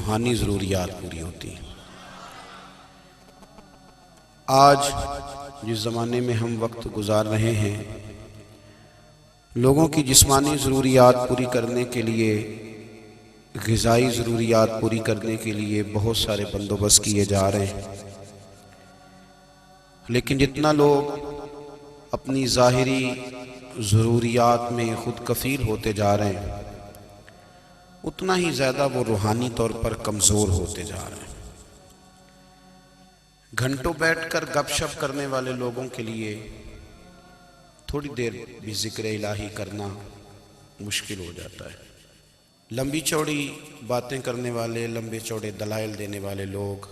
روحانی ضروریات پوری ہوتی ہیں۔ آج جس زمانے میں ہم وقت گزار رہے ہیں، لوگوں کی جسمانی ضروریات پوری کرنے کے لیے، غذائی ضروریات پوری کرنے کے لیے بہت سارے بندوبست کیے جا رہے ہیں، لیکن جتنا لوگ اپنی ظاہری ضروریات میں خود کفیل ہوتے جا رہے ہیں، اتنا ہی زیادہ وہ روحانی طور پر کمزور ہوتے جا رہے ہیں۔ گھنٹوں بیٹھ کر گپ شپ کرنے والے لوگوں کے لیے تھوڑی دیر بھی ذکر الہی کرنا مشکل ہو جاتا ہے۔ لمبی چوڑی باتیں کرنے والے، لمبے چوڑے دلائل دینے والے لوگ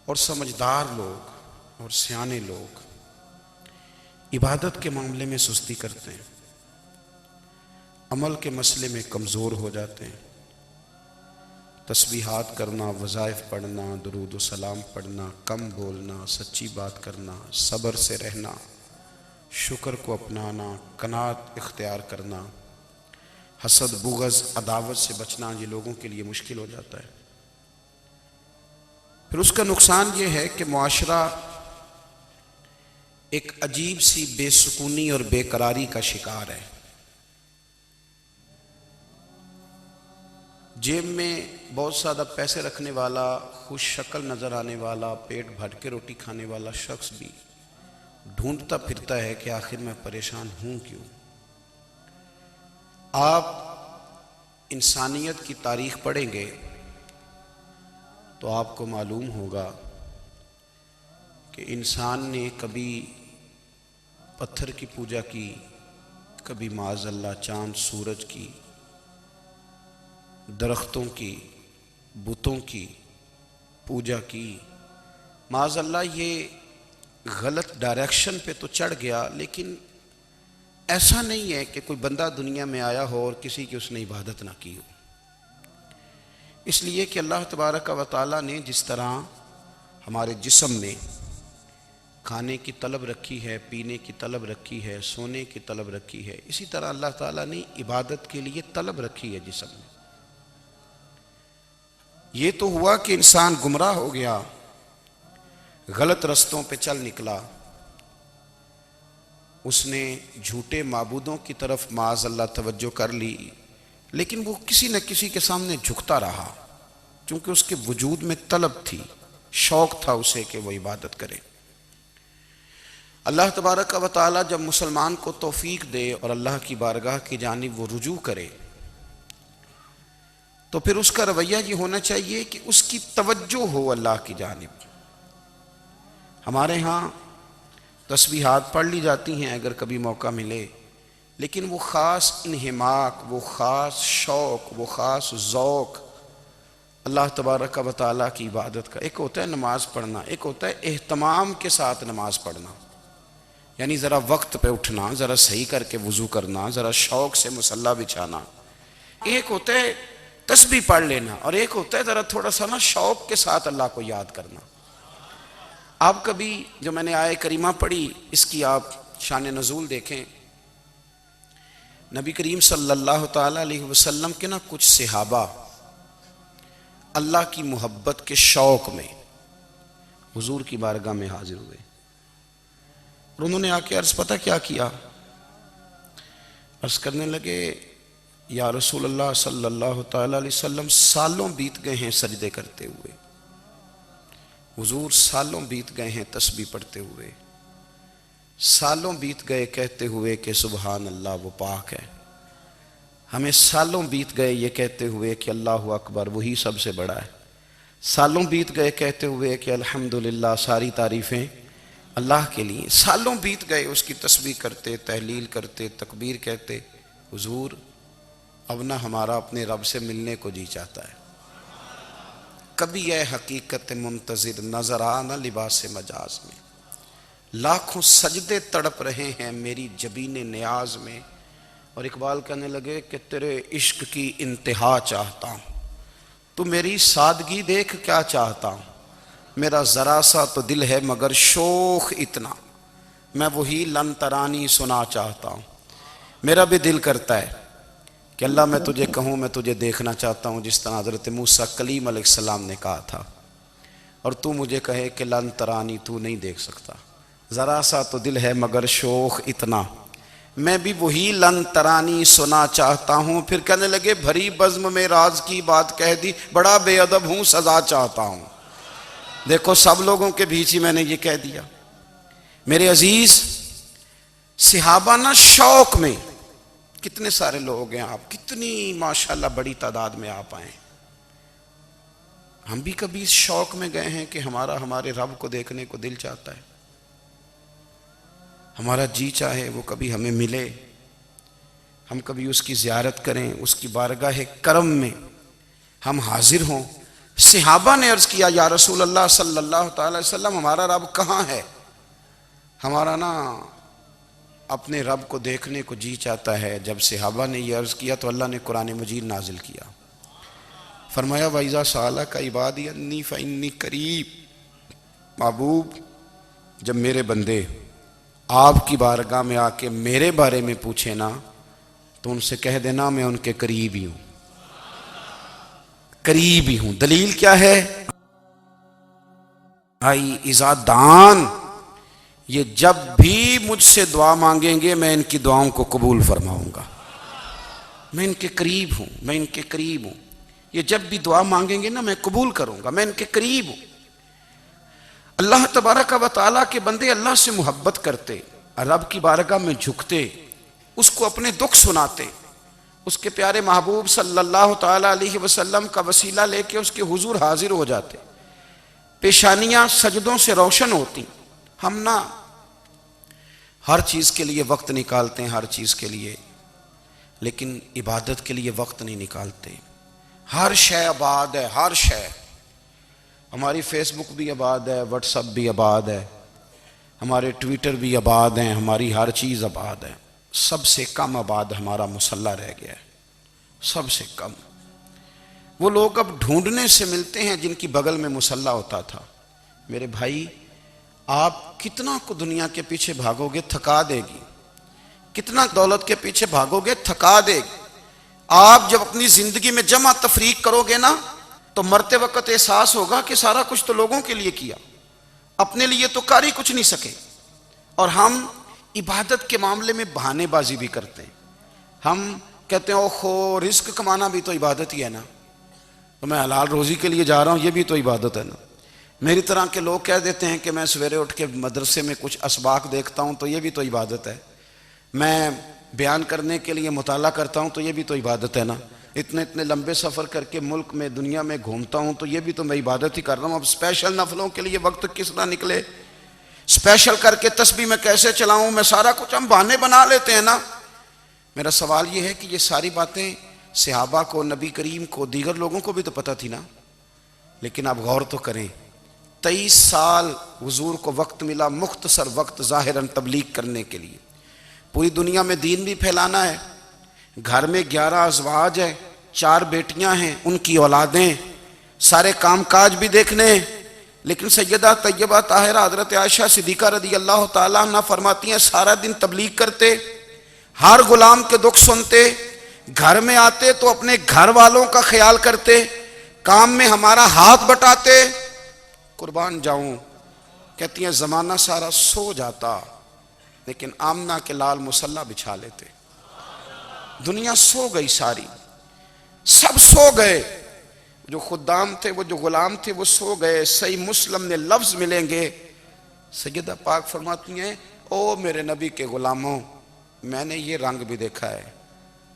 اور سمجھدار لوگ اور سیانے لوگ عبادت کے معاملے میں سستی کرتے ہیں، عمل کے مسئلے میں کمزور ہو جاتے ہیں۔ تسبیحات کرنا، وظائف پڑھنا، درود و سلام پڑھنا، کم بولنا، سچی بات کرنا، صبر سے رہنا، شکر کو اپنانا، قناعت اختیار کرنا، حسد، بغض، عداوت سے بچنا، یہ لوگوں کے لیے مشکل ہو جاتا ہے۔ پھر اس کا نقصان یہ ہے کہ معاشرہ ایک عجیب سی بے سکونی اور بے قراری کا شکار ہے۔ جیب میں بہت زیادہ پیسے رکھنے والا، خوش شکل نظر آنے والا، پیٹ بھر کے روٹی کھانے والا شخص بھی ڈھونڈتا پھرتا ہے کہ آخر میں پریشان ہوں کیوں۔ آپ انسانیت کی تاریخ پڑھیں گے تو آپ کو معلوم ہوگا کہ انسان نے کبھی پتھر کی پوجا کی، کبھی معاذ اللہ چاند سورج کی، درختوں کی، بتوں کی پوجا کی۔ معاذ اللہ یہ غلط ڈائریکشن پہ تو چڑھ گیا، لیکن ایسا نہیں ہے کہ کوئی بندہ دنیا میں آیا ہو اور کسی کی اس نے عبادت نہ کی ہو۔ اس لیے کہ اللہ تبارک و تعالیٰ نے جس طرح ہمارے جسم میں کھانے کی طلب رکھی ہے، پینے کی طلب رکھی ہے، سونے کی طلب رکھی ہے، اسی طرح اللہ تعالیٰ نے عبادت کے لیے طلب رکھی ہے جسم میں۔ یہ تو ہوا کہ انسان گمراہ ہو گیا، غلط رستوں پہ چل نکلا، اس نے جھوٹے معبودوں کی طرف معاذ اللہ توجہ کر لی، لیکن وہ کسی نہ کسی کے سامنے جھکتا رہا، چونکہ اس کے وجود میں طلب تھی، شوق تھا اسے کہ وہ عبادت کرے۔ اللہ تبارک و تعالیٰ جب مسلمان کو توفیق دے اور اللہ کی بارگاہ کی جانب وہ رجوع کرے، تو پھر اس کا رویہ یہ ہونا چاہیے کہ اس کی توجہ ہو اللہ کی جانب۔ ہمارے ہاں تسبیحات پڑھ لی جاتی ہیں اگر کبھی موقع ملے، لیکن وہ خاص انہماک، وہ خاص شوق، وہ خاص ذوق اللہ تبارک و تعالیٰ کی عبادت کا، ایک ہوتا ہے نماز پڑھنا، ایک ہوتا ہے اہتمام کے ساتھ نماز پڑھنا، یعنی ذرا وقت پہ اٹھنا، ذرا صحیح کر کے وضو کرنا، ذرا شوق سے مصلی بچھانا۔ ایک ہوتا ہے تسبیح پڑھ لینا، اور ایک ہوتا ہے ذرا تھوڑا سا شوق کے ساتھ اللہ کو یاد کرنا۔ آپ کبھی جو میں نے آیہ کریمہ پڑھی، اس کی آپ شان نزول دیکھیں۔ نبی کریم صلی اللہ تعالیٰ علیہ وسلم کے کچھ صحابہ اللہ کی محبت کے شوق میں حضور کی بارگاہ میں حاضر ہوئے، اور انہوں نے آ کے عرض پتہ کیا کیا؟ عرض کرنے لگے، یا رسول اللہ صلی اللہ تعالیٰ علیہ وسلم، سالوں بیت گئے ہیں سجدے کرتے ہوئے، حضور سالوں بیت گئے ہیں تسبیح پڑھتے ہوئے، سالوں بیت گئے کہتے ہوئے کہ سبحان اللہ وہ پاک ہے، ہمیں سالوں بیت گئے یہ کہتے ہوئے کہ اللہ اکبر وہی سب سے بڑا ہے، سالوں بیت گئے کہتے ہوئے کہ الحمدللہ ساری تعریفیں اللہ کے لیے، سالوں بیت گئے اس کی تسبیح کرتے، تحلیل کرتے، تکبیر کہتے۔ حضور اب نہ ہمارا اپنے رب سے ملنے کو جی چاہتا ہے، کبھی یہ حقیقت منتظر نظر آنا لباس مجاز میں، لاکھوں سجدے تڑپ رہے ہیں میری جبین نیاز میں۔ اور اقبال کہنے لگے کہ تیرے عشق کی انتہا چاہتا ہوں، تو میری سادگی دیکھ کیا چاہتا ہوں، میرا ذرا سا تو دل ہے مگر شوخ اتنا، میں وہی لن ترانی سنا چاہتا ہوں۔ میرا بھی دل کرتا ہے کہ اللہ میں تجھے کہوں میں تجھے دیکھنا چاہتا ہوں جس طرح حضرت موسیٰ کلیم علیہ السلام نے کہا تھا، اور تو مجھے کہے کہ لن ترانی، تو نہیں دیکھ سکتا، ذرا سا تو دل ہے مگر شوق اتنا، میں بھی وہی لن ترانی سنا چاہتا ہوں۔ پھر کہنے لگے بھری بزم میں راز کی بات کہہ دی، بڑا بے ادب ہوں سزا چاہتا ہوں۔ دیکھو سب لوگوں کے بیچ ہی میں نے یہ کہہ دیا۔ میرے عزیز صحابہ نا شوق میں، کتنے سارے لوگ ہیں آپ، کتنی ماشاءاللہ بڑی تعداد میں آپ آئیں، ہم بھی کبھی اس شوق میں گئے ہیں کہ ہمارے رب کو دیکھنے کو دل چاہتا ہے، ہمارا جی چاہے وہ کبھی ہمیں ملے، ہم کبھی اس کی زیارت کریں، اس کی بارگاہ کرم میں ہم حاضر ہوں۔ صحابہ نے عرض کیا یا رسول اللہ صلی اللہ تعالی وسلم ہمارا رب کہاں ہے؟ ہمارا نا اپنے رب کو دیکھنے کو جی چاہتا ہے۔ جب صحابہ نے یہ عرض کیا تو اللہ نے قرآن مجید نازل کیا، فرمایا وَإِذَا سَأَلَكَ عِبَادِي عَنِّي فَإِنِّي قَرِيبٌ، محبوب جب میرے بندے آپ کی بارگاہ میں آ کے میرے بارے میں پوچھے نا تو ان سے کہہ دینا میں ان کے قریب ہی ہوں، قریب ہی ہوں۔ دلیل کیا ہے؟ آئی اذا دان، یہ جب بھی مجھ سے دعا مانگیں گے میں ان کی دعاؤں کو قبول فرماؤں گا، میں ان کے قریب ہوں، میں ان کے قریب ہوں۔ یہ جب بھی دعا مانگیں گے نا میں قبول کروں گا، میں ان کے قریب ہوں۔ اللہ تبارک و تعالیٰ کے بندے اللہ سے محبت کرتے، رب کی بارگاہ میں جھکتے، اس کو اپنے دکھ سناتے، اس کے پیارے محبوب صلی اللہ تعالیٰ علیہ وسلم کا وسیلہ لے کے اس کے حضور حاضر ہو جاتے، پیشانیاں سجدوں سے روشن ہوتی۔ ہم نا ہر چیز کے لیے وقت نکالتے ہیں، ہر چیز کے لیے، لیکن عبادت کے لیے وقت نہیں نکالتے۔ ہر شے آباد ہے، ہر شے، ہماری فیس بک بھی آباد ہے، واٹس ایپ بھی آباد ہے، ہمارے ٹویٹر بھی آباد ہیں، ہماری ہر چیز آباد ہے۔ سب سے کم آباد ہمارا مصلی رہ گیا ہے، سب سے کم۔ وہ لوگ اب ڈھونڈنے سے ملتے ہیں جن کی بغل میں مصلی ہوتا تھا۔ میرے بھائی آپ کتنا کو دنیا کے پیچھے بھاگو گے تھکا دے گی، کتنا دولت کے پیچھے بھاگو گے تھکا دے گی۔ آپ جب اپنی زندگی میں جمع تفریق کرو گے نا تو مرتے وقت احساس ہوگا کہ سارا کچھ تو لوگوں کے لیے کیا، اپنے لیے تو کر ہی کچھ نہیں سکے۔ اور ہم عبادت کے معاملے میں بہانے بازی بھی کرتے ہیں، ہم کہتے ہیں اوہو رزق کمانا بھی تو عبادت ہی ہے نا، تو میں حلال روزی کے لیے جا رہا ہوں یہ بھی تو عبادت ہے نا۔ میری طرح کے لوگ کہہ دیتے ہیں کہ میں سویرے اٹھ کے مدرسے میں کچھ اسباق دیکھتا ہوں تو یہ بھی تو عبادت ہے، میں بیان کرنے کے لیے مطالعہ کرتا ہوں تو یہ بھی تو عبادت ہے نا، اتنے لمبے سفر کر کے ملک میں دنیا میں گھومتا ہوں تو یہ بھی تو میں عبادت ہی کر رہا ہوں۔ اب اسپیشل نفلوں کے لیے وقت کس طرح نکلے، اسپیشل کر کے تسبیح میں کیسے چلاؤں، میں سارا کچھ ہم بہانے بنا لیتے ہیں نا۔ میرا سوال یہ ہے کہ یہ ساری باتیں صحابہ کو، نبی کریم کو، دیگر لوگوں کو بھی تو پتہ تھی نا، لیکن آپ غور تو کریں 23 سال حضور کو وقت ملا، مختصر وقت ظاہراً تبلیغ کرنے کے لیے، پوری دنیا میں دین بھی پھیلانا ہے۔ گھر میں 11 ازواج ہیں، 4 بیٹیاں ہیں، ان کی اولادیں، سارے کام کاج بھی دیکھنے ہیں، لیکن سیدہ طیبہ طاہرہ حضرت عائشہ صدیقہ رضی اللہ تعالیٰ عنہ فرماتی ہیں سارا دن تبلیغ کرتے، ہر غلام کے دکھ سنتے، گھر میں آتے تو اپنے گھر والوں کا خیال کرتے، کام میں ہمارا ہاتھ بٹاتے۔ قربان جاؤں، کہتی ہیں زمانہ سارا سو جاتا لیکن آمنہ کے لال مصلی بچھا لیتے۔ دنیا سو گئی، ساری سب سو گئے، جو خدام تھے، وہ جو غلام تھے وہ سو گئے۔ صحیح مسلم نے لفظ ملیں گے، سیدہ پاک فرماتی ہیں او میرے نبی کے غلاموں، میں نے یہ رنگ بھی دیکھا ہے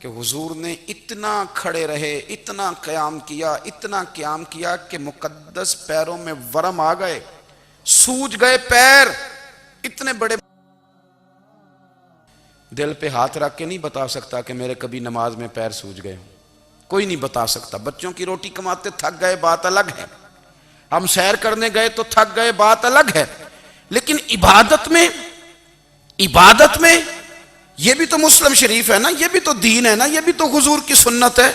کہ حضور نے اتنا کھڑے رہے، اتنا قیام کیا، اتنا قیام کیا کہ مقدس پیروں میں ورم آ گئے، سوج گئے پیر، اتنے بڑے۔ دل پہ ہاتھ رکھ کے نہیں بتا سکتا کہ میرے کبھی نماز میں پیر سوج گئے، کوئی نہیں بتا سکتا۔ بچوں کی روٹی کماتے تھک گئے بات الگ ہے، ہم سیر کرنے گئے تو تھک گئے بات الگ ہے، لیکن عبادت میں یہ بھی تو مسلم شریف ہے نا، یہ بھی تو دین ہے نا، یہ بھی تو حضور کی سنت ہے،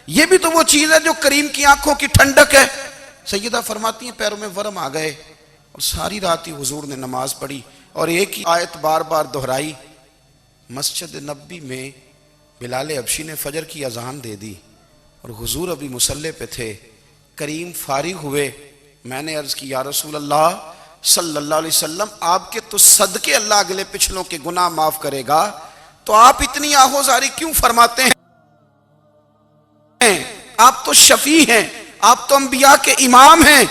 یہ بھی تو وہ چیز ہے جو کریم کی آنکھوں کی ٹھنڈک ہے۔ سیدہ فرماتی ہیں پیروں میں ورم آ گئے، اور ساری رات ہی حضور نے نماز پڑھی اور ایک ہی آیت بار بار دہرائی۔ مسجد نبی میں بلال حبشی نے فجر کی اذان دے دی اور حضور ابھی مصلی پہ تھے، کریم فارغ ہوئے، میں نے عرض کی یا رسول اللہ صلی اللہ علیہ وسلم آپ کے تو صدقے اللہ اگلے پچھلوں کے گناہ معاف کرے گا، تو آپ اتنی آہوزاری کیوں فرماتے ہیں؟ آپ تو شفیع ہیں، آپ تو انبیاء کے امام ہیں۔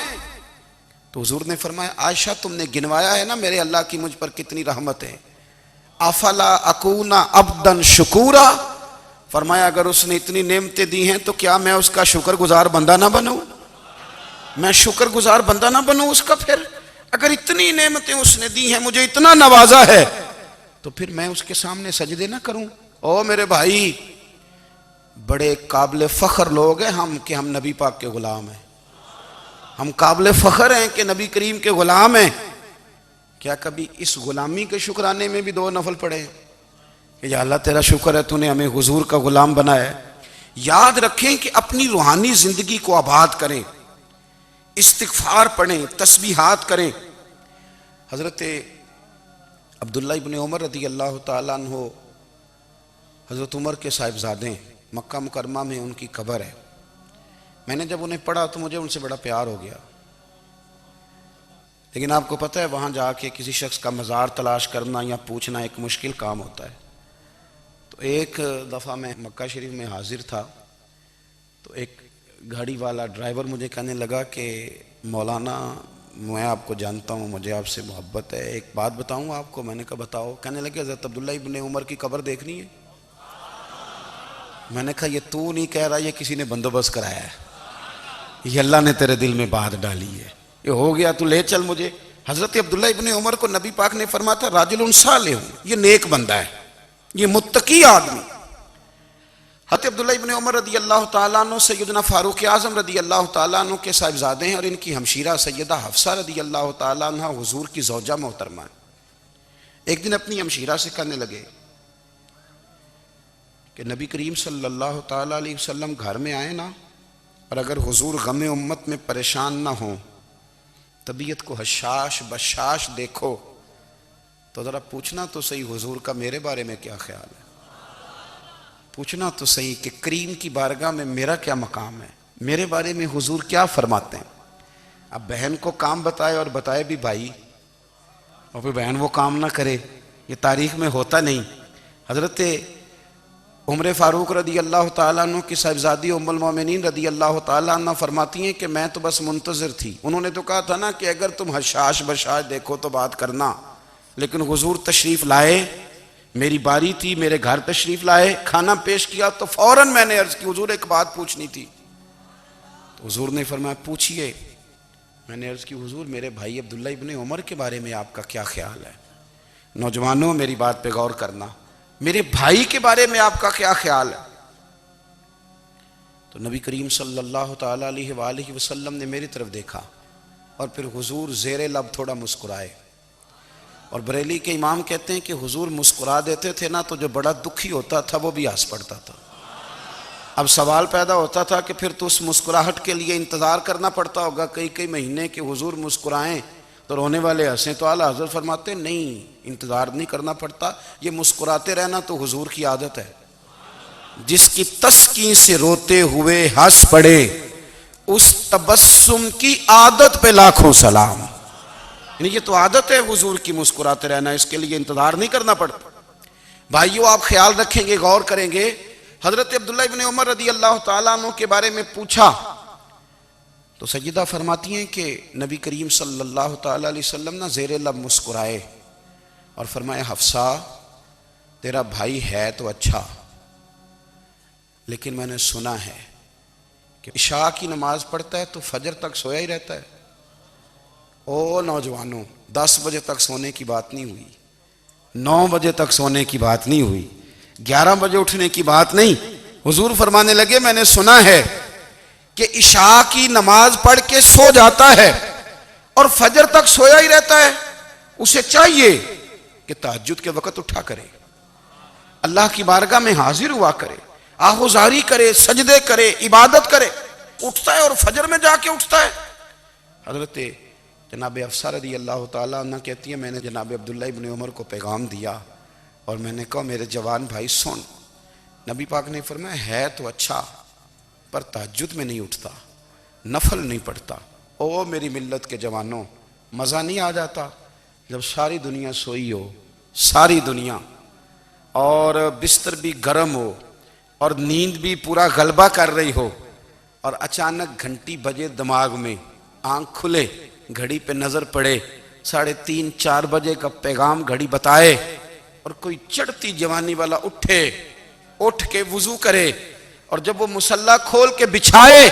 تو حضور نے فرمایا عائشہ تم نے گنوایا ہے نا میرے اللہ کی مجھ پر کتنی رحمت ہے، افلا اکون عبدا شکورا، فرمایا اگر اس نے اتنی نعمتیں دی ہیں تو کیا میں اس کا شکر گزار بندہ نہ بنوں؟ میں شکر گزار بندہ نہ بنوں اس کا؟ پھر اگر اتنی نعمتیں اس نے دی ہیں، مجھے اتنا نوازا ہے، تو پھر میں اس کے سامنے سجدے نہ کروں؟ او میرے بھائی، بڑے قابل فخر لوگ ہیں ہم کہ ہم نبی پاک کے غلام ہیں، ہم قابل فخر ہیں کہ نبی کریم کے غلام ہیں۔ کیا کبھی اس غلامی کے شکرانے میں بھی دو نفل پڑھے ہیں کہ یا اللہ تیرا شکر ہے تو نے ہمیں حضور کا غلام بنایا ہے؟ یاد رکھیں کہ اپنی روحانی زندگی کو آباد کریں، استغفار پڑھیں، تسبیحات کریں۔ حضرت عبداللہ ابن عمر رضی اللہ تعالیٰ عنہ حضرت عمر کے صاحبزادے ہیں، مکہ مکرمہ میں ان کی قبر ہے۔ میں نے جب انہیں پڑھا تو مجھے ان سے بڑا پیار ہو گیا، لیکن آپ کو پتہ ہے وہاں جا کے کسی شخص کا مزار تلاش کرنا یا پوچھنا ایک مشکل کام ہوتا ہے۔ تو ایک دفعہ میں مکہ شریف میں حاضر تھا، تو ایک گاڑی والا ڈرائیور مجھے کہنے لگا کہ مولانا میں آپ کو جانتا ہوں، مجھے آپ سے محبت ہے، ایک بات بتاؤں آپ کو؟ میں نے کہا بتاؤ۔ کہنے لگے حضرت عبداللہ ابن عمر کی قبر دیکھنی ہے۔ میں نے کہا یہ تو نہیں کہہ رہا، یہ کسی نے بندوبست کرایا ہے، یہ اللہ نے تیرے دل میں بات ڈالی ہے، یہ ہو گیا تو لے چل مجھے۔ حضرت عبداللہ ابن عمر کو نبی پاک نے فرمایا تھا راجل صالح، یہ نیک بندہ ہے، یہ متقی آدمی۔ حضرت عبداللہ ابن عمر رضی اللہ تعالیٰ عنہ سیدنا فاروق اعظم رضی اللہ تعالیٰ عنہ کے صاحبزادے ہیں، اور ان کی ہمشیرہ سیدہ حفصہ رضی اللہ تعالیٰ عنہ حضور کی زوجہ محترمہ ہیں۔ ایک دن اپنی ہمشیرہ سے کہنے لگے کہ نبی کریم صلی اللہ تعالیٰ علیہ وسلم گھر میں آئے نا، اور اگر حضور غم امت میں پریشان نہ ہوں، طبیعت کو حشاش بشاش دیکھو، تو ذرا پوچھنا تو صحیح حضور کا میرے بارے میں کیا خیال ہے، پوچھنا تو صحیح کہ کریم کی بارگاہ میں میرا کیا مقام ہے، میرے بارے میں حضور کیا فرماتے ہیں۔ اب بہن کو کام بتائے اور بتائے بھی بھائی، اور پھر بہن وہ کام نہ کرے، یہ تاریخ میں ہوتا نہیں۔ حضرت عمر فاروق رضی اللہ تعالیٰ عنہ کی صاحبزادی ام المومنین رضی اللہ تعالیٰ عنہ فرماتی ہیں کہ میں تو بس منتظر تھی، انہوں نے تو کہا تھا نا کہ اگر تم حشاش بشاش دیکھو تو بات کرنا، لیکن حضور تشریف لائے، میری باری تھی، میرے گھر تشریف لائے، کھانا پیش کیا تو فوراً میں نے عرض کی حضور ایک بات پوچھنی تھی۔ تو حضور نے فرمایا پوچھئے۔ میں نے عرض کی حضور میرے بھائی عبداللہ ابن عمر کے بارے میں آپ کا کیا خیال ہے؟ نوجوانوں میری بات پہ غور کرنا، میرے بھائی کے بارے میں آپ کا کیا خیال ہے؟ تو نبی کریم صلی اللہ تعالیٰ علیہ وآلہ وسلم نے میری طرف دیکھا، اور پھر حضور زیر لب تھوڑا مسکرائے، اور بریلی کے امام کہتے ہیں کہ حضور مسکرا دیتے تھے نا تو جو بڑا دکھی ہوتا تھا وہ بھی ہنس پڑتا تھا۔ اب سوال پیدا ہوتا تھا کہ پھر تو اس مسکراہٹ کے لیے انتظار کرنا پڑتا ہوگا کئی مہینے کہ حضور مسکرائیں تو رونے والے ہنسیں، تو اعلیٰ حضرت فرماتے نہیں، انتظار نہیں کرنا پڑتا، یہ مسکراتے رہنا تو حضور کی عادت ہے۔ جس کی تسکین سے روتے ہوئے ہنس پڑے، اس تبسم کی عادت پہ لاکھوں سلام۔ یعنی یہ تو عادت ہے حضور کی مسکراتے رہنا، اس کے لیے انتظار نہیں کرنا پڑتا۔ بھائیو آپ خیال رکھیں گے، غور کریں گے، حضرت عبداللہ ابن عمر رضی اللہ تعالیٰ عنہ کے بارے میں پوچھا تو سیدہ فرماتی ہیں کہ نبی کریم صلی اللہ تعالیٰ علیہ وسلم نہ زیر لب مسکرائے اور فرمایا حفصہ تیرا بھائی ہے تو اچھا، لیکن میں نے سنا ہے کہ عشاء کی نماز پڑھتا ہے تو فجر تک سویا ہی رہتا ہے۔ او نوجوانوں، 10 بجے تک سونے کی بات نہیں ہوئی، 9 بجے تک سونے کی بات نہیں ہوئی، 11 بجے اٹھنے کی بات نہیں۔ حضور فرمانے لگے میں نے سنا ہے کہ عشاء کی نماز پڑھ کے سو جاتا ہے اور فجر تک سویا ہی رہتا ہے، اسے چاہیے کہ تہجد کے وقت اٹھا کرے، اللہ کی بارگاہ میں حاضر ہوا کرے، آہوزاری کرے، سجدے کرے، عبادت کرے، اٹھتا ہے اور فجر میں جا کے اٹھتا ہے۔ حضرت جناب حفصہ رضی اللہ تعالیٰ عنہ کہتی ہے میں نے جناب عبداللہ ابن عمر کو پیغام دیا اور میں نے کہا میرے جوان بھائی سن، نبی پاک نے فرمایا ہے تو اچھا پر تہجد میں نہیں اٹھتا، نفل نہیں پڑھتا۔ او میری ملت کے جوانوں، مزہ نہیں آ جاتا جب ساری دنیا سوئی ہو، ساری دنیا، اور بستر بھی گرم ہو اور نیند بھی پورا غلبہ کر رہی ہو، اور اچانک گھنٹی بجے دماغ میں، آنکھ کھلے، گھڑی پہ نظر پڑے، 3:30 4 بجے کا پیغام گھڑی بتائے، اور کوئی چڑھتی جوانی والا اٹھ کے وضو کرے، اور جب وہ مصلی کھول کے بچھائے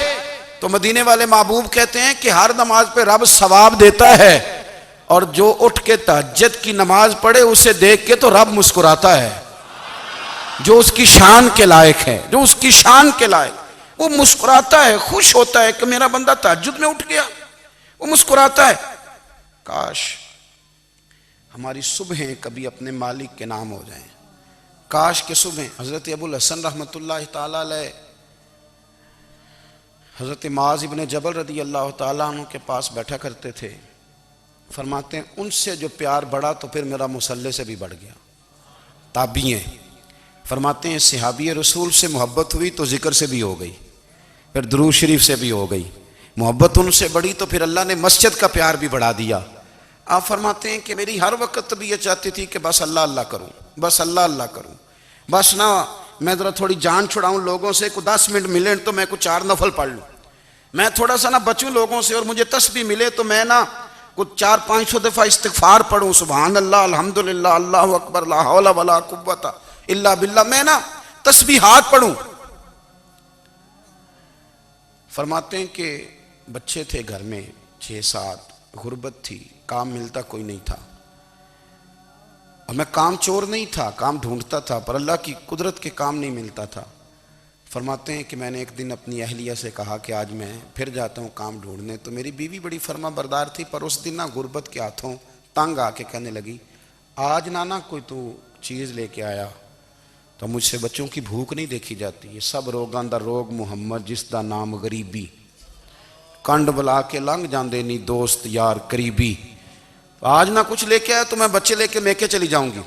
تو مدینے والے محبوب کہتے ہیں کہ ہر نماز پہ رب ثواب دیتا ہے، اور جو اٹھ کے تہجد کی نماز پڑھے اسے دیکھ کے تو رب مسکراتا ہے، جو اس کی شان کے لائق ہے، جو اس کی شان کے لائق، وہ مسکراتا ہے، خوش ہوتا ہے کہ میرا بندہ تہجد میں اٹھ گیا، وہ مسکراتا ہے۔ کاش ہماری صبحیں کبھی اپنے مالک کے نام ہو جائیں، کاش کہ صبح حضرت ابو الحسن رحمۃ اللہ تعالیٰ علیہ حضرت معاذ ابن جبل رضی اللہ تعالیٰ عنہ کے پاس بیٹھا کرتے تھے، فرماتے ہیں ان سے جو پیار بڑھا تو پھر میرا مصلی سے بھی بڑھ گیا۔ تابعی ہیں، فرماتے ہیں صحابی رسول سے محبت ہوئی تو ذکر سے بھی ہو گئی، پھر درود شریف سے بھی ہو گئی، محبت ان سے بڑھی تو پھر اللہ نے مسجد کا پیار بھی بڑھا دیا۔ آپ فرماتے ہیں کہ میری ہر وقت طبیعت چاہتی تھی کہ بس اللہ اللہ کروں، بس اللہ اللہ کروں، بس نہ میں ذرا تھوڑی جان چھڑاؤں لوگوں سے، کو 10 منٹ ملے تو میں کو 4 نفل پڑھ لوں، میں تھوڑا سا نہ بچوں لوگوں سے، اور مجھے تسبیح ملے تو میں نہ کچھ 400-500 دفعہ استغفار پڑھوں، سبحان اللہ، الحمدللہ، اللہ اکبر، لا حول ولا قوت الا باللہ، میں نہ تسبیحات پڑھوں۔ فرماتے ہیں کہ بچے تھے گھر میں 6-7، غربت تھی، کام ملتا کوئی نہیں تھا، اور میں کام چور نہیں تھا، کام ڈھونڈتا تھا، پر اللہ کی قدرت کے کام نہیں ملتا تھا۔ فرماتے ہیں کہ میں نے ایک دن اپنی اہلیہ سے کہا کہ آج میں پھر جاتا ہوں کام ڈھونڈنے، تو میری بیوی بڑی فرما بردار تھی، پر اس دن نہ غربت کے ہاتھوں تنگ آ کے کہنے لگی آج نانا کوئی تو چیز لے کے آیا، تو مجھ سے بچوں کی بھوک نہیں دیکھی جاتی، یہ سب روگاں دا روگ محمد جس دا نام غریبی، کنڈ بلا کے لنگ جاندے نہیں دوست یار قریبی، آج نہ کچھ لے کے آیا تو میں بچے لے کے میکے چلی جاؤں گی۔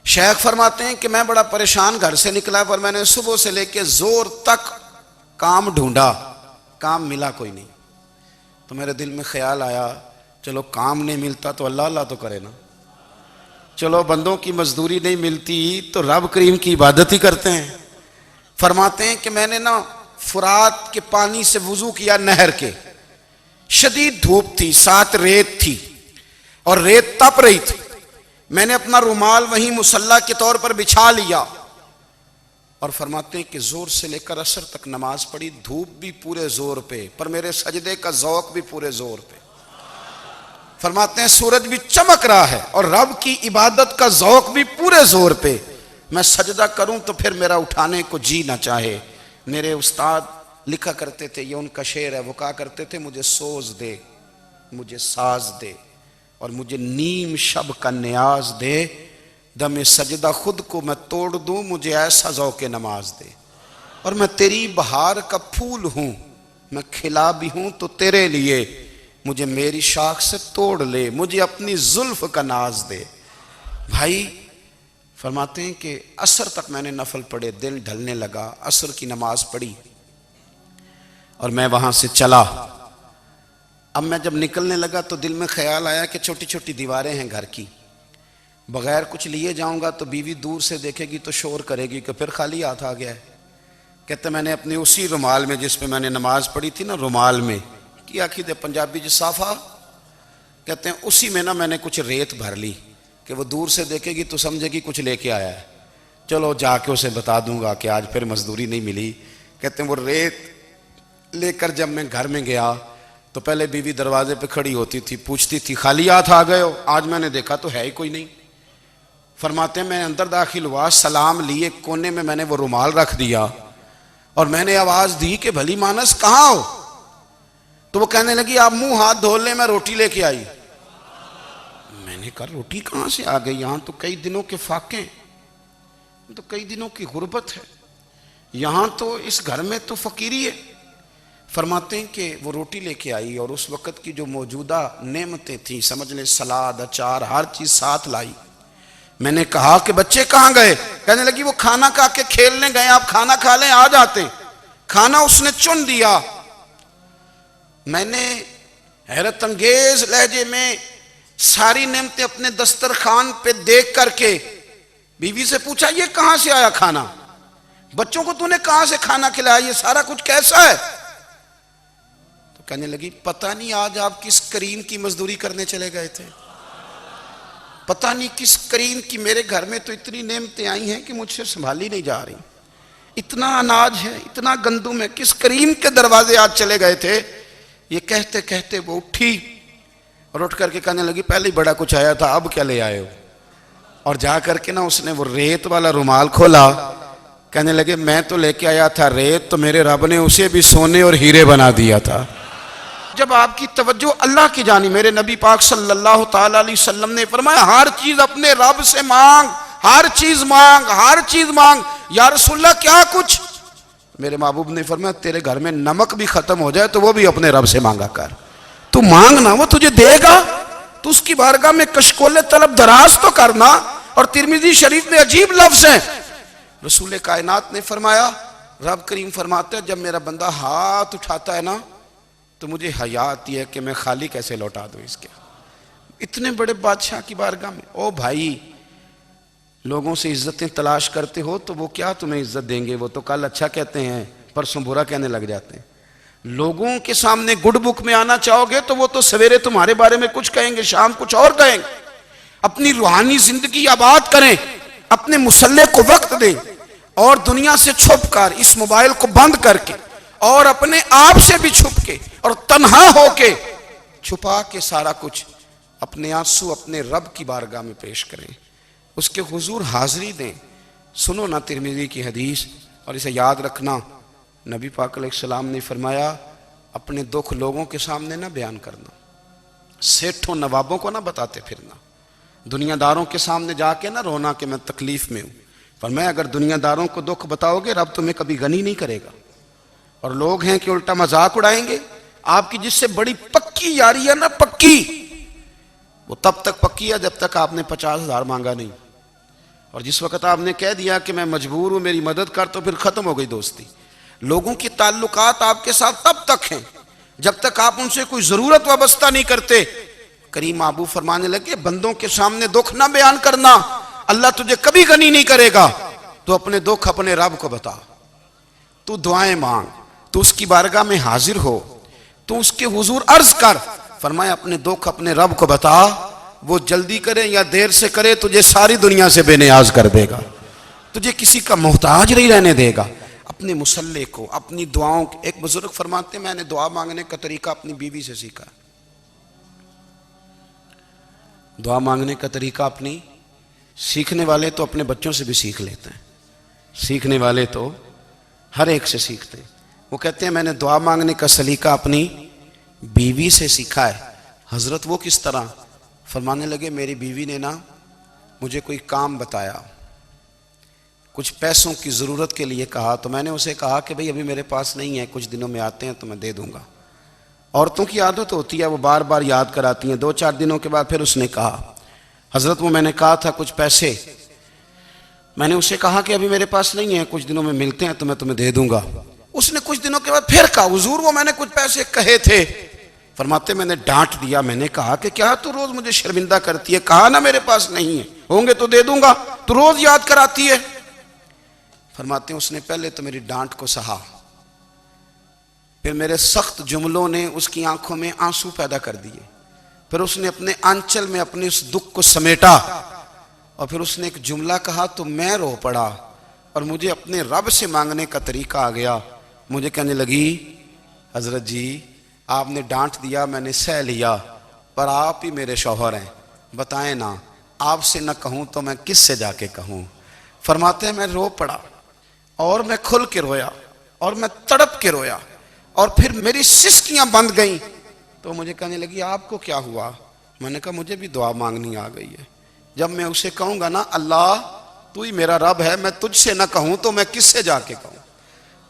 شیخ فرماتے ہیں کہ میں بڑا پریشان گھر سے نکلا، پر میں نے صبح سے لے کے زور تک کام ڈھونڈا، کام ملا کوئی نہیں، تو میرے دل میں خیال آیا چلو کام نہیں ملتا تو اللہ اللہ تو کرے نا، چلو بندوں کی مزدوری نہیں ملتی تو رب کریم کی عبادت ہی کرتے ہیں۔ فرماتے ہیں کہ میں نے نا فرات کے پانی سے وضو کیا، نہر کے، شدید دھوپ تھی، ساتھ ریت تھی، اور ریت تپ رہی تھی، میں نے اپنا رومال وہیں مصلی کے طور پر بچھا لیا، اور فرماتے ہیں کہ زور سے لے کر عصر تک نماز پڑھی، دھوپ بھی پورے زور پہ، پر میرے سجدے کا ذوق بھی پورے زور پہ۔ فرماتے ہیں سورج بھی چمک رہا ہے اور رب کی عبادت کا ذوق بھی پورے زور پہ، میں سجدہ کروں تو پھر میرا اٹھانے کو جی نہ چاہے۔ میرے استاد لکھا کرتے تھے، یہ ان کا شعر ہے، وہ کہا کرتے تھے مجھے سوز دے، مجھے ساز دے، اور مجھے نیم شب کا نیاز دے، دم سجدہ خود کو میں توڑ دوں، مجھے ایسا ذوق نماز دے، اور میں تیری بہار کا پھول ہوں، میں کھلا بھی ہوں تو تیرے لیے، مجھے میری شاخ سے توڑ لے، مجھے اپنی زلف کا ناز دے۔ بھائی فرماتے ہیں کہ عصر تک میں نے نفل پڑھے، دل ڈھلنے لگا، عصر کی نماز پڑھی اور میں وہاں سے چلا۔ اب میں جب نکلنے لگا تو دل میں خیال آیا کہ چھوٹی چھوٹی دیواریں ہیں گھر کی، بغیر کچھ لیے جاؤں گا تو بیوی دور سے دیکھے گی تو شور کرے گی کہ پھر خالی ہاتھ آ گیا ہے۔ کہتے میں نے اپنی اسی رومال میں جس پہ میں نے نماز پڑھی تھی نا، رومال میں کی آخی دے پنجابی جو صافہ کہتے ہیں، اسی میں نا میں نے کچھ ریت بھر لی کہ وہ دور سے دیکھے گی تو سمجھے گی کچھ لے کے آیا ہے، چلو جا کے اسے بتا دوں گا کہ آج پھر مزدوری نہیں ملی۔ کہتے ہیں وہ ریت لے کر جب میں گھر میں گیا تو پہلے بیوی دروازے پہ کھڑی ہوتی تھی، پوچھتی تھی خالی ہاتھ آ گئے ہو؟ آج میں نے دیکھا تو ہے ہی کوئی نہیں۔ فرماتے ہیں میں اندر داخل ہوا، سلام لیے، کونے میں میں نے وہ رومال رکھ دیا اور میں نے آواز دی کہ بھلی مانس کہاں ہو؟ تو وہ کہنے لگی آپ منہ ہاتھ دھو لیں، میں روٹی لے کے آئی۔ میں نے کہا روٹی کہاں سے آ گئی؟ یہاں تو کئی دنوں کے فاقے ہیں، تو کئی دنوں کی غربت ہے، یہاں تو اس گھر میں تو فقیری ہے۔ فرماتے ہیں کہ وہ روٹی لے کے آئی اور اس وقت کی جو موجودہ نعمتیں تھیں، سمجھ لیں سلاد، اچار، ہر چیز ساتھ لائی۔ میں نے کہا کہ بچے کہاں گئے؟ کہنے لگی وہ کھانا کھا کے کھیلنے گئے، آپ کھانا کھا لیں آ جاتے۔ کھانا اس نے چن دیا۔ میں نے حیرت انگیز لہجے میں ساری نعمتیں اپنے دسترخوان پہ دیکھ کر کے بیوی سے پوچھا یہ کہاں سے آیا کھانا؟ بچوں کو تو نے کہاں سے کھانا کھلایا؟ یہ سارا کچھ کیسا ہے؟ تو کہنے لگی پتہ نہیں آج آپ کس کریم کی مزدوری کرنے چلے گئے تھے، پتہ نہیں کس کریم کی، میرے گھر میں تو اتنی نعمتیں آئی ہیں کہ مجھ سے سنبھالی نہیں جا رہی، اتنا اناج ہے، اتنا گندم ہے، کس کریم کے دروازے آج چلے گئے تھے؟ یہ کہتے کہتے وہ اٹھی اور اٹھ کر کے کہنے لگی پہلے ہی بڑا کچھ آیا تھا، اب کیا لے آئے ہو؟ اور جا کر کے نا اس نے وہ ریت والا رومال کھولا، کہنے لگے میں تو لے کے آیا تھا ریت، تو میرے رب نے اسے بھی سونے اور ہیرے بنا دیا تھا۔ جب آپ کی توجہ اللہ کی جانب، میرے نبی پاک صلی اللہ تعالی علیہ وسلم نے فرمایا ہر چیز اپنے رب سے مانگ، ہر چیز مانگ، ہر چیز مانگ۔ یا رسول اللہ کیا کچھ؟ میرے محبوب نے فرمایا تیرے گھر میں نمک بھی ختم ہو جائے تو وہ بھی اپنے رب سے مانگا کر، تو مانگنا وہ تجھے دے گا، تو اس کی بارگاہ میں کشکول طلب دراز تو کرنا۔ اور ترمذی شریف میں عجیب لفظ ہیں، رسول کائنات نے فرمایا، رب کریم فرماتا ہے جب میرا بندہ ہاتھ اٹھاتا ہے نا تو مجھے حیا آتی ہے کہ میں خالی کیسے لوٹا دوں اس کے۔ اتنے بڑے بادشاہ کی بارگاہ میں، او بھائی لوگوں سے عزتیں تلاش کرتے ہو تو وہ کیا تمہیں عزت دیں گے؟ وہ تو کل اچھا کہتے ہیں پرسوں برا کہنے لگ جاتے ہیں۔ لوگوں کے سامنے گڈ بک میں آنا چاہو گے تو وہ تو سویرے تمہارے بارے میں کچھ کہیں گے، شام کچھ اور کہیں گے۔ اپنی روحانی زندگی آباد کریں، اپنے مسلح کو وقت دیں، اور دنیا سے چھپ کر اس موبائل کو بند کر کے اور اپنے آپ سے بھی چھپ کے اور تنہا ہو کے چھپا کے سارا کچھ اپنے آنسو اپنے رب کی بارگاہ میں پیش کریں، اس کے حضور حاضری دیں۔ سنو نا ترمذی کی حدیث، اور اسے یاد رکھنا، نبی پاک علیہ السلام نے فرمایا اپنے دکھ لوگوں کے سامنے نہ بیان کرنا، سیٹھوں نوابوں کو نہ بتاتے پھرنا، دنیا داروں کے سامنے جا کے نہ رونا کہ میں تکلیف میں ہوں۔ فرمایا اگر دنیا داروں کو دکھ بتاؤ گے رب تمہیں کبھی غنی نہیں کرے گا۔ اور لوگ ہیں کہ الٹا مذاق اڑائیں گے۔ آپ کی جس سے بڑی پکی یاری ہے نا، پکی، وہ تب تک پکی ہے جب تک آپ نے 50,000 مانگا نہیں، اور جس وقت آپ نے کہہ دیا کہ میں مجبور ہوں میری مدد کر تو پھر ختم ہو گئی دوستی۔ لوگوں کی تعلقات آپ کے ساتھ تب تک ہیں جب تک آپ ان سے کوئی ضرورت وابستہ نہیں کرتے۔ کریم محبوب فرمانے لگے بندوں کے سامنے دکھ نہ بیان کرنا، اللہ تجھے کبھی غنی نہیں کرے گا۔ تو اپنے دکھ اپنے رب کو بتا، تو دعائیں مانگ، تو اس کی بارگاہ میں حاضر ہو، تو اس کے حضور عرض کر۔ فرمایا اپنے دکھ اپنے رب کو بتا، وہ جلدی کرے یا دیر سے کرے تجھے ساری دنیا سے بے نیاز کر دے گا، تجھے کسی کا محتاج نہیں رہنے دے گا۔ اپنے مسلح کو، اپنی دعاؤں، ایک بزرگ فرماتے ہیں میں نے دعا مانگنے کا طریقہ اپنی بیوی سے سیکھا، دعا مانگنے کا طریقہ اپنی، سیکھنے والے تو اپنے بچوں سے بھی سیکھ لیتے ہیں، سیکھنے والے تو ہر ایک سے سیکھتے ہیں۔ وہ کہتے ہیں میں نے دعا مانگنے کا سلیقہ اپنی بیوی سے سیکھا ہے۔ حضرت وہ کس طرح؟ فرمانے لگے میری بیوی نے نا مجھے کوئی کام بتایا، کچھ پیسوں کی ضرورت کے لیے کہا، تو میں نے اسے کہا کہ بھئی ابھی میرے پاس نہیں ہے، کچھ دنوں میں آتے ہیں تو میں دے دوں گا۔ عورتوں کی عادت ہوتی ہے وہ بار بار یاد کراتی ہیں، 2-4 دنوں کے بعد پھر اس نے کہا حضرت وہ میں نے کہا تھا کچھ پیسے، میں نے اسے کہا کہ ابھی میرے پاس نہیں ہے، کچھ دنوں میں ملتے ہیں تو میں تمہیں دے دوں گا۔ اس نے کچھ دنوں کے بعد پھر کہا حضور وہ میں نے کچھ پیسے کہے تھے۔ فرماتے میں نے ڈانٹ دیا، میں نے کہا کہ کیا تو روز مجھے شرمندہ کرتی ہے، کہا نا میرے پاس نہیں ہے، ہوں گے تو دے دوں گا، تو روز یاد کراتی ہے۔ فرماتے ہیں اس نے پہلے تو میری ڈانٹ کو سہا، پھر میرے سخت جملوں نے اس کی آنکھوں میں آنسو پیدا کر دیے، پھر اس نے اپنے آنچل میں اپنے اس دکھ کو سمیٹا، اور پھر اس نے ایک جملہ کہا تو میں رو پڑا، اور مجھے اپنے رب سے مانگنے کا طریقہ آ گیا۔ مجھے کہنے لگی حضرت جی آپ نے ڈانٹ دیا میں نے سہ لیا، پر آپ ہی میرے شوہر ہیں، بتائیں نا آپ سے نہ کہوں تو میں کس سے جا کے کہوں۔ فرماتے ہیں میں رو پڑا، اور میں کھل کے رویا، اور میں تڑپ کے رویا، اور پھر میری سسکیاں بند گئیں۔ تو مجھے کہنے لگی آپ کو کیا ہوا؟ میں نے کہا مجھے بھی دعا مانگنی آ گئی ہے، جب میں اسے کہوں گا نا اللہ تو ہی میرا رب ہے، میں تجھ سے نہ کہوں تو میں کس سے جا کے کہوں؟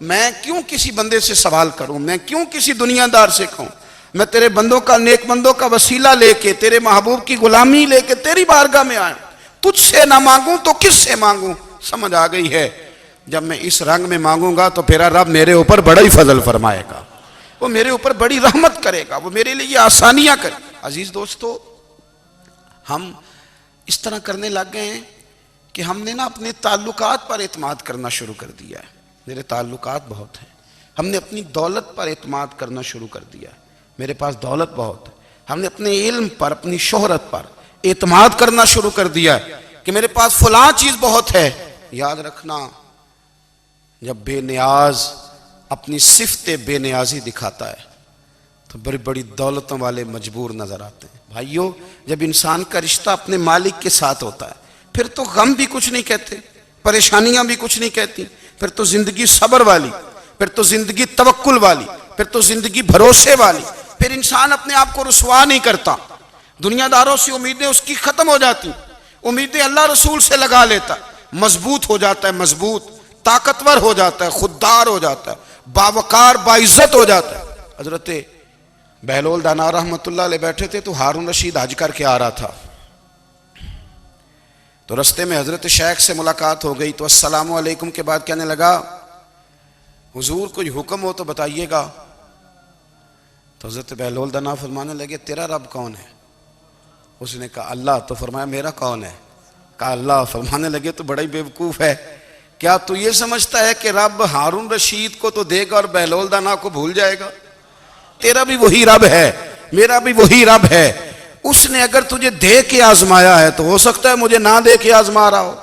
میں کیوں کسی بندے سے سوال کروں؟ میں کیوں کسی دنیا دار سے کہوں؟ میں تیرے بندوں کا، نیک بندوں کا وسیلہ لے کے، تیرے محبوب کی غلامی لے کے تیری بارگاہ میں آیا، تجھ سے نہ مانگوں تو کس سے مانگوں؟ سمجھ آ گئی ہے، جب میں اس رنگ میں مانگوں گا تو میرا رب میرے اوپر بڑا ہی فضل فرمائے گا، وہ میرے اوپر بڑی رحمت کرے گا، وہ میرے لیے آسانیاں کرے۔ عزیز دوستو، ہم اس طرح کرنے لگ گئے ہیں کہ ہم نے نا اپنے تعلقات پر اعتماد کرنا شروع کر دیا ہے۔ میرے تعلقات بہت ہیں، ہم نے اپنی دولت پر اعتماد کرنا شروع کر دیا ہے، میرے پاس دولت بہت ہے، ہم نے اپنے علم پر، اپنی شہرت پر اعتماد کرنا شروع کر دیا ہے کہ میرے پاس فلاں چیز بہت ہے۔ یاد رکھنا، جب بے نیاز اپنی صفت بے نیازی دکھاتا ہے تو بڑی بڑی دولتوں والے مجبور نظر آتے ہیں۔ بھائیو، جب انسان کا رشتہ اپنے مالک کے ساتھ ہوتا ہے پھر تو غم بھی کچھ نہیں کہتے، پریشانیاں بھی کچھ نہیں کہتی، پھر تو زندگی صبر والی، پھر تو زندگی توکل والی، پھر تو زندگی بھروسے والی، پھر انسان اپنے آپ کو رسوا نہیں کرتا، دنیا داروں سے امیدیں اس کی ختم ہو جاتی، امیدیں اللہ رسول سے لگا لیتا، مضبوط ہو جاتا ہے، مضبوط، طاقتور ہو جاتا ہے، خوددار ہو جاتا ہے، باوقار باعزت ہو جاتا ہے۔ حضرت بہلول دانا رحمت اللہ علیہ بیٹھے تھے تو ہارون رشید حج کر کے آ رہا تھا، تو رستے میں حضرت شیخ سے ملاقات ہو گئی تو السلام علیکم کے بعد کہنے لگا، حضور کوئی حکم ہو تو بتائیے گا۔ تو حضرت بہلول دانا فرمانے لگے، تیرا رب کون ہے؟ اس نے کہا اللہ۔ تو فرمایا میرا کون ہے؟ کہا اللہ۔ فرمانے لگے تو بڑا ہی بیوقوف ہے، کیا تو یہ سمجھتا ہے کہ رب ہارون رشید کو تو دے گا اور بہلول دانا کو بھول جائے گا؟ تیرا بھی وہی رب ہے، میرا بھی وہی رب ہے، اس نے اگر تجھے دے کے آزمایا ہے تو ہو سکتا ہے مجھے نہ دے کے آزما رہا ہو،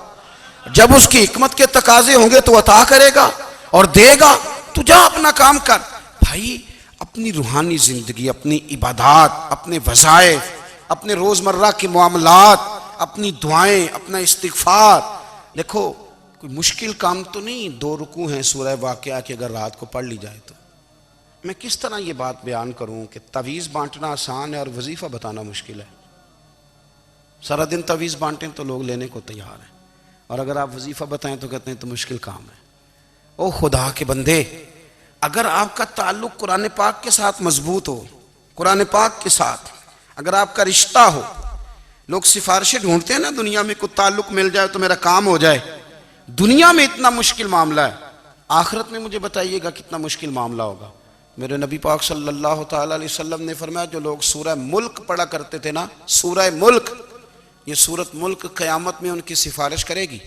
جب اس کی حکمت کے تقاضے ہوں گے تو عطا کرے گا اور دے گا، تو جا اپنا کام کر۔ بھائی، اپنی روحانی زندگی، اپنی عبادات، اپنے وظائف، اپنے روزمرہ کے معاملات، اپنی دعائیں، اپنا استغفار، دیکھو کوئی مشکل کام تو نہیں، 2 رکوع ہیں سورہ واقعہ کی اگر رات کو پڑھ لی جائے تو۔ میں کس طرح یہ بات بیان کروں کہ تعویذ بانٹنا آسان ہے اور وظیفہ بتانا مشکل ہے؟ سارا دن تعویذ بانٹیں تو لوگ لینے کو تیار ہیں، اور اگر آپ وظیفہ بتائیں تو کہتے ہیں تو مشکل کام ہے۔ او خدا کے بندے، اگر آپ کا تعلق قرآن پاک کے ساتھ مضبوط ہو، قرآن پاک کے ساتھ اگر آپ کا رشتہ ہو، لوگ سفارشیں ڈھونڈتے ہیں نا دنیا میں، کوئی تعلق مل جائے تو میرا کام ہو جائے، دنیا میں اتنا مشکل معاملہ ہے، آخرت میں مجھے بتائیے گا کتنا مشکل معاملہ ہوگا۔ میرے نبی پاک صلی اللہ تعالیٰ علیہ وسلم نے فرمایا، جو لوگ سورہ ملک پڑھا کرتے تھے نا، سورہ ملک، یہ سورت ملک قیامت میں ان کی سفارش کرے گی،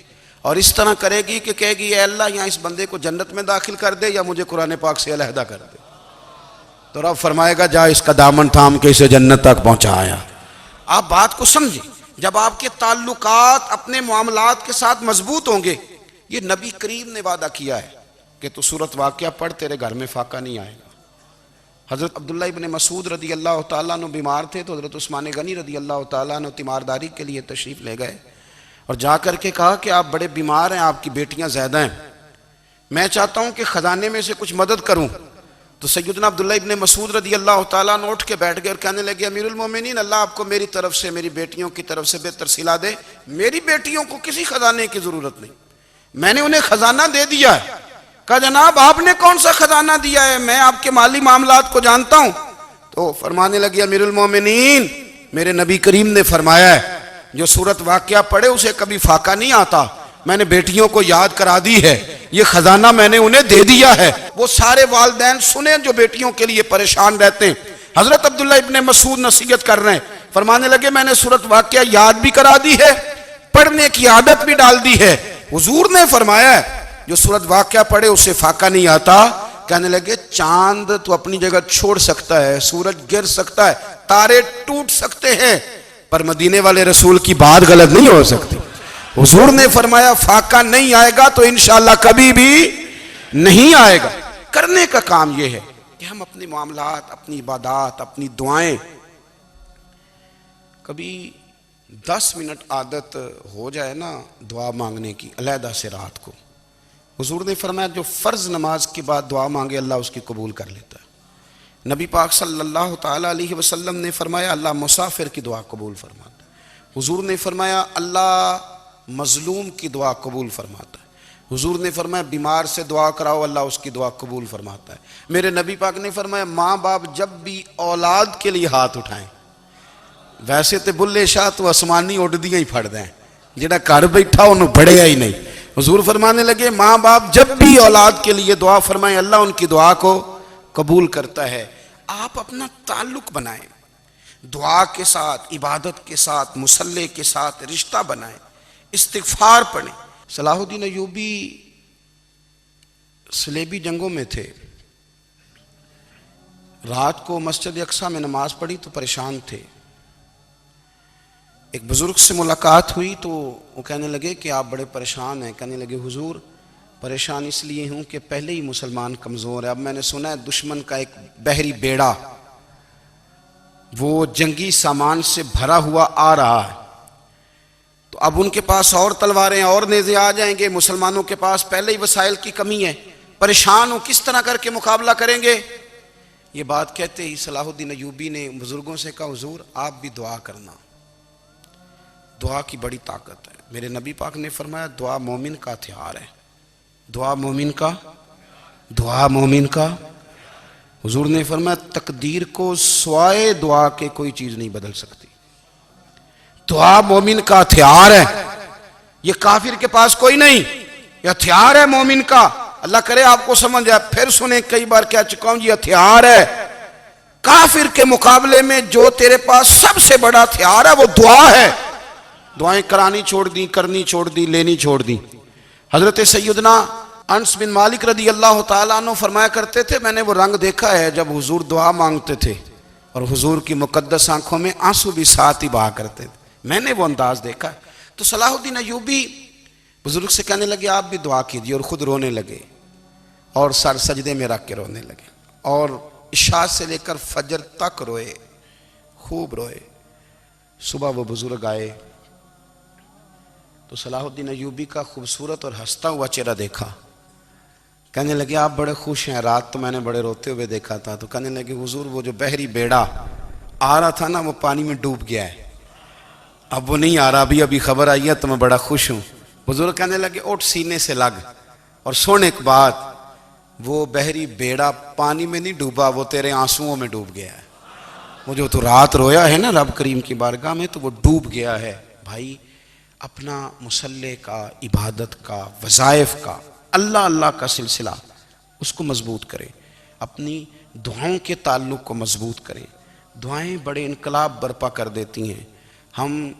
اور اس طرح کرے گی کہ کہے گی اے اللہ یہاں اس بندے کو جنت میں داخل کر دے یا مجھے قرآن پاک سے علیحدہ کر دے، تو رب فرمائے گا جا اس کا دامن تھام کے اسے جنت تک پہنچایا۔ آپ بات کو سمجھیں، جب آپ کے تعلقات اپنے معاملات کے ساتھ مضبوط ہوں گے، یہ نبی کریم نے وعدہ کیا ہے کہ تو سورت واقعہ پڑھ، تیرے گھر میں فاقہ نہیں آئے گا۔ حضرت عبداللہ ابن مسعود رضی اللہ تعالیٰ عنہ بیمار تھے تو حضرت عثمان غنی رضی اللہ تعالیٰ عنہ تیمارداری کے لیے تشریف لے گئے اور جا کر کے کہا کہ آپ بڑے بیمار ہیں، آپ کی بیٹیاں زیادہ ہیں، میں چاہتا ہوں کہ خزانے میں سے کچھ مدد کروں۔ تو سیدنا عبداللہ ابن مسعود رضی اللہ تعالیٰ عنہ اٹھ کے بیٹھ گئے اور کہنے لگے، امیر المومنین، اللہ آپ کو میری طرف سے، میری بیٹیوں کی طرف سے بہتر صلہ دے، میری بیٹیوں کو کسی خزانے کی ضرورت نہیں، میں نے انہیں خزانہ دے دیا ہے۔ کہا جناب آپ نے کون سا خزانہ دیا ہے، میں آپ کے مالی معاملات کو جانتا ہوں۔ تو فرمانے لگی، امیر المومنین، میرے نبی کریم نے فرمایا ہے جو سورت واقعہ پڑھے اسے کبھی فاقہ نہیں آتا، میں نے بیٹیوں کو یاد کرا دی ہے، یہ خزانہ میں نے انہیں دے دیا ہے۔ وہ سارے والدین سنیں جو بیٹیوں کے لیے پریشان رہتے ہیں، حضرت عبداللہ ابن مسعود نصیحت کر رہے ہیں، فرمانے لگے میں نے سورت واقعہ یاد بھی کرا دی ہے، پڑھنے کی عادت بھی ڈال دی ہے، حضور نے فرمایا ہے جو سورت واقعہ پڑھے اسے فاقہ نہیں آتا۔ کہنے لگے چاند تو اپنی جگہ چھوڑ سکتا ہے، سورج گر سکتا ہے، تارے ٹوٹ سکتے ہیں، پر مدینے والے رسول کی بات غلط نہیں ہو سکتی۔ حضور نے فرمایا فاقہ نہیں آئے گا تو انشاءاللہ کبھی بھی نہیں آئے گا۔ کرنے کا کام یہ ہے کہ ہم اپنے معاملات، اپنی عبادات، اپنی دعائیں، کبھی 10 منٹ عادت ہو جائے نا دعا مانگنے کی علیحدہ سے رات کو، حضور نے فرمایا جو فرض نماز کے بعد دعا مانگے اللہ اس کی قبول کر لیتا ہے۔ نبی پاک صلی اللہ تعالیٰ علیہ وسلم نے فرمایا اللہ مسافر کی دعا قبول فرماتا ہے۔ حضور نے فرمایا اللہ مظلوم کی دعا قبول فرماتا ہے۔ حضور نے فرمایا بیمار سے دعا کراؤ اللہ اس کی دعا قبول فرماتا ہے۔ میرے نبی پاک نے فرمایا ماں باپ جب بھی اولاد کے لیے ہاتھ اٹھائیں، ویسے تو بلے شاہ تو آسمانی اڈ دیاں ہی پھڑ دیں، جڑا گھر بیٹھا انہوں بڑھیا ہی نہیں۔ حضور فرمانے لگے ماں باپ جب بھی اولاد کے لیے دعا فرمائیں اللہ ان کی دعا کو قبول کرتا ہے۔ آپ اپنا تعلق بنائیں، دعا کے ساتھ، عبادت کے ساتھ، مصلی کے ساتھ رشتہ بنائیں، استغفار پڑھیں۔ صلاح الدین ایوبی صلیبی جنگوں میں تھے، رات کو مسجد اقصی میں نماز پڑھی تو پریشان تھے۔ ایک بزرگ سے ملاقات ہوئی تو وہ کہنے لگے کہ آپ بڑے پریشان ہیں۔ کہنے لگے حضور پریشان اس لیے ہوں کہ پہلے ہی مسلمان کمزور ہے، اب میں نے سنا ہے دشمن کا ایک بحری بیڑا وہ جنگی سامان سے بھرا ہوا آ رہا ہے، تو اب ان کے پاس اور تلواریں اور نیزے آ جائیں گے، مسلمانوں کے پاس پہلے ہی وسائل کی کمی ہے، پریشان ہوں کس طرح کر کے مقابلہ کریں گے۔ یہ بات کہتے ہی صلاح الدین ایوبی نے بزرگوں سے کہا حضور آپ بھی دعا کرنا، دعا کی بڑی طاقت ہے۔ میرے نبی پاک نے فرمایا دعا مومن کا ہتھیار ہے، دعا مومن کا۔ حضور نے فرمایا تقدیر کو سوائے دعا کے کوئی چیز نہیں بدل سکتی، دعا مومن کا ہتھیار ہے، یہ کافر کے پاس کوئی نہیں، یہ ہتھیار ہے مومن کا۔ اللہ کرے آپ کو سمجھ آئے، پھر سنیں کئی بار کہہ چکا ہوں، یہ ہتھیار ہے کافر کے مقابلے میں، جو تیرے پاس سب سے بڑا ہتھیار ہے وہ دعا ہے۔ دعائیں کرانی چھوڑ دی، کرنی چھوڑ دی، لینی چھوڑ دی۔ حضرت سیدنا انس بن مالک رضی اللہ تعالیٰ عنہ فرمایا کرتے تھے میں نے وہ رنگ دیکھا ہے جب حضور دعا مانگتے تھے اور حضور کی مقدس آنکھوں میں آنسو بھی ساتھ ہی بہا کرتے تھے، میں نے وہ انداز دیکھا ہے۔ تو صلاح الدین ایوبی بزرگ سے کہنے لگے آپ بھی دعا کیجیے، اور خود رونے لگے اور سر سجدے میں رکھ کے رونے لگے، اور عشاء سے لے کر فجر تک روئے، خوب روئے۔ صبح وہ بزرگ آئے تو صلاح الدین ایوبی کا خوبصورت اور ہنستا ہوا چہرہ دیکھا، کہنے لگے آپ بڑے خوش ہیں، رات تو میں نے بڑے روتے ہوئے دیکھا تھا۔ تو کہنے لگے حضور وہ جو بحری بیڑا آ رہا تھا نا وہ پانی میں ڈوب گیا ہے، اب وہ نہیں آ رہا، ابھی خبر آئی ہے تو میں بڑا خوش ہوں۔ بزرگ کہنے لگے اٹھ سینے سے لگ اور سن ایک بات، وہ بحری بیڑا پانی میں نہیں ڈوبا، وہ تیرے آنسوؤں میں ڈوب گیا ہے۔ وہ جو تو رات رویا ہے نا رب کریم کی بارگاہ میں تو وہ ڈوب گیا ہے۔ بھائی اپنا مصلی کا، عبادت کا، وظائف کا، اللہ اللہ کا سلسلہ اس کو مضبوط کریں، اپنی دعاؤں کے تعلق کو مضبوط کریں۔ دعائیں بڑے انقلاب برپا کر دیتی ہیں۔ ہم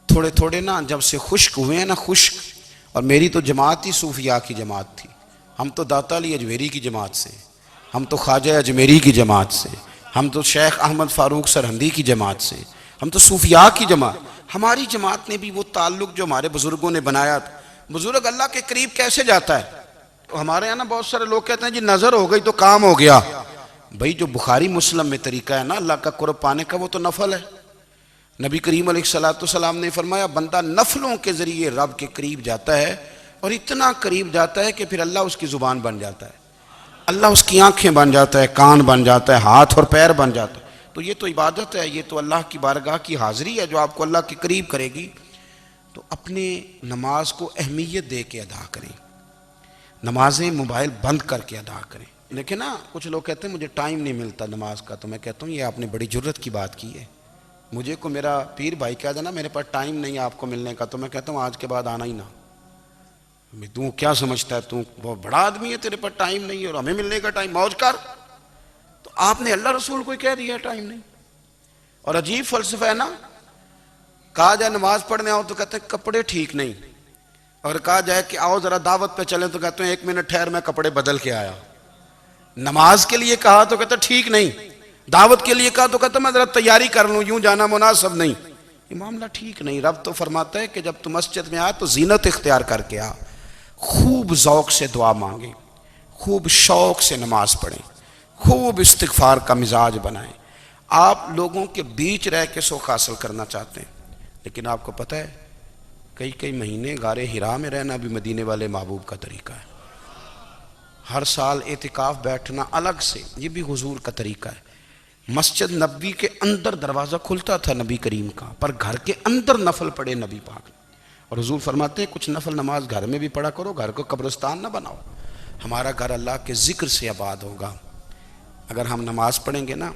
تھوڑے تھوڑے نا جب سے خشک ہوئے ہیں نا، خشک، اور میری تو جماعت ہی صوفیاء کی جماعت تھی، ہم تو داتا علی اجمیری کی جماعت سے، ہم تو خواجہ اجمیری کی جماعت سے، ہم تو شیخ احمد فاروق سرہندی کی جماعت سے، ہم تو صوفیاء کی جماعت۔ ہماری جماعت نے بھی وہ تعلق جو ہمارے بزرگوں نے بنایا تھا۔ بزرگ اللہ کے قریب کیسے جاتا ہے؟ ہمارے یہاں نا بہت سارے لوگ کہتے ہیں جی نظر ہو گئی تو کام ہو گیا۔ بھائی جو بخاری مسلم میں طریقہ ہے نا اللہ کا قرب پانے کا وہ تو نفل ہے۔ نبی کریم علیہ السلام نے فرمایا بندہ نفلوں کے ذریعے رب کے قریب جاتا ہے، اور اتنا قریب جاتا ہے کہ پھر اللہ اس کی زبان بن جاتا ہے، اللہ اس کی آنکھیں بن جاتا ہے، کان بن جاتا ہے، ہاتھ اور پیر بن جاتا ہے۔ تو یہ تو عبادت ہے، یہ تو اللہ کی بارگاہ کی حاضری ہے جو آپ کو اللہ کے قریب کرے گی۔ تو اپنے نماز کو اہمیت دے کے ادا کریں، نمازیں موبائل بند کر کے ادا کریں۔ لیکن نا کچھ لوگ کہتے ہیں مجھے ٹائم نہیں ملتا نماز کا، تو میں کہتا ہوں یہ آپ نے بڑی جرت کی بات کی ہے۔ مجھے کو میرا پیر بھائی کہہ دینا میرے پاس ٹائم نہیں ہے آپ کو ملنے کا، تو میں کہتا ہوں آج کے بعد آنا ہی نہ۔ تو کیا سمجھتا ہے تو بہت بڑا آدمی ہے، تیرے پاس ٹائم نہیں ہے اور ہمیں ملنے کا ٹائم، موج کر۔ تو آپ نے اللہ رسول کو کہہ دیا ٹائم نہیں۔ اور عجیب فلسفہ ہے نا، کہا جائے نماز پڑھنے آؤ تو کہتے ہیں کپڑے ٹھیک نہیں، اور کہا جائے کہ آؤ ذرا دعوت پہ چلیں تو کہتے ہیں ایک منٹ ٹھہر میں کپڑے بدل کے آیا۔ نماز کے لیے کہا تو کہتے ہیں ٹھیک نہیں، دعوت کے لیے کہا تو کہتے ہیں میں ذرا تیاری کر لوں، یوں جانا مناسب نہیں۔ یہ معاملہ ٹھیک نہیں۔ رب تو فرماتا ہے کہ جب تم مسجد میں آ تو زینت اختیار کر کے آ، خوب ذوق سے دعا مانگیں، خوب شوق سے نماز پڑھیں، خوب استغفار کا مزاج بنائیں۔ آپ لوگوں کے بیچ رہ کے سوکھ حاصل کرنا چاہتے ہیں، لیکن آپ کو پتہ ہے کئی مہینے غار حرا میں رہنا بھی مدینے والے محبوب کا طریقہ ہے۔ ہر سال اعتکاف بیٹھنا الگ سے، یہ بھی حضور کا طریقہ ہے۔ مسجد نبوی کے اندر دروازہ کھلتا تھا نبی کریم کا، پر گھر کے اندر نفل پڑھے نبی پاک، اور حضور فرماتے ہیں کچھ نفل نماز گھر میں بھی پڑھا کرو، گھر کو قبرستان نہ بناؤ۔ ہمارا گھر اللہ کے ذکر سے آباد ہوگا اگر ہم نماز پڑھیں گے نا۔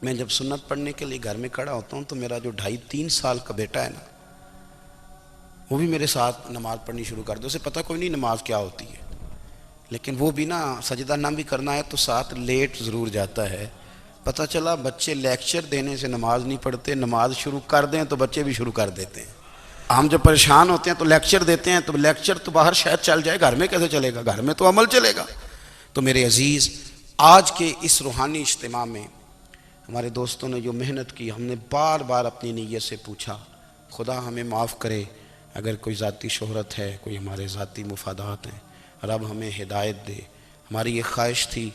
میں جب سنت پڑھنے کے لیے گھر میں کھڑا ہوتا ہوں تو میرا جو 2.5-3 سال کا بیٹا ہے نا، وہ بھی میرے ساتھ نماز پڑھنی شروع کر دو، اسے پتہ کوئی نہیں نماز کیا ہوتی ہے، لیکن وہ بھی نا سجدہ نہ بھی کرنا ہے تو ساتھ لیٹ ضرور جاتا ہے۔ پتہ چلا بچے لیکچر دینے سے نماز نہیں پڑھتے، نماز شروع کر دیں تو بچے بھی شروع کر دیتے ہیں۔ ہم جب پریشان ہوتے ہیں تو لیکچر دیتے ہیں، تو لیکچر تو باہر شاید چل جائے، گھر میں کیسے چلے گا؟ گھر میں تو عمل چلے گا۔ تو میرے عزیز، آج کے اس روحانی اجتماع میں ہمارے دوستوں نے جو محنت کی، ہم نے بار بار اپنی نیت سے پوچھا، خدا ہمیں معاف کرے اگر کوئی ذاتی شہرت ہے، کوئی ہمارے ذاتی مفادات ہیں، رب ہمیں ہدایت دے۔ ہماری یہ خواہش تھی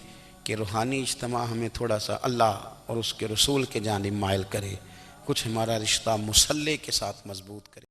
کہ روحانی اجتماع ہمیں تھوڑا سا اللہ اور اس کے رسول کے جانب مائل کرے، کچھ ہمارا رشتہ مصلی کے ساتھ مضبوط کرے۔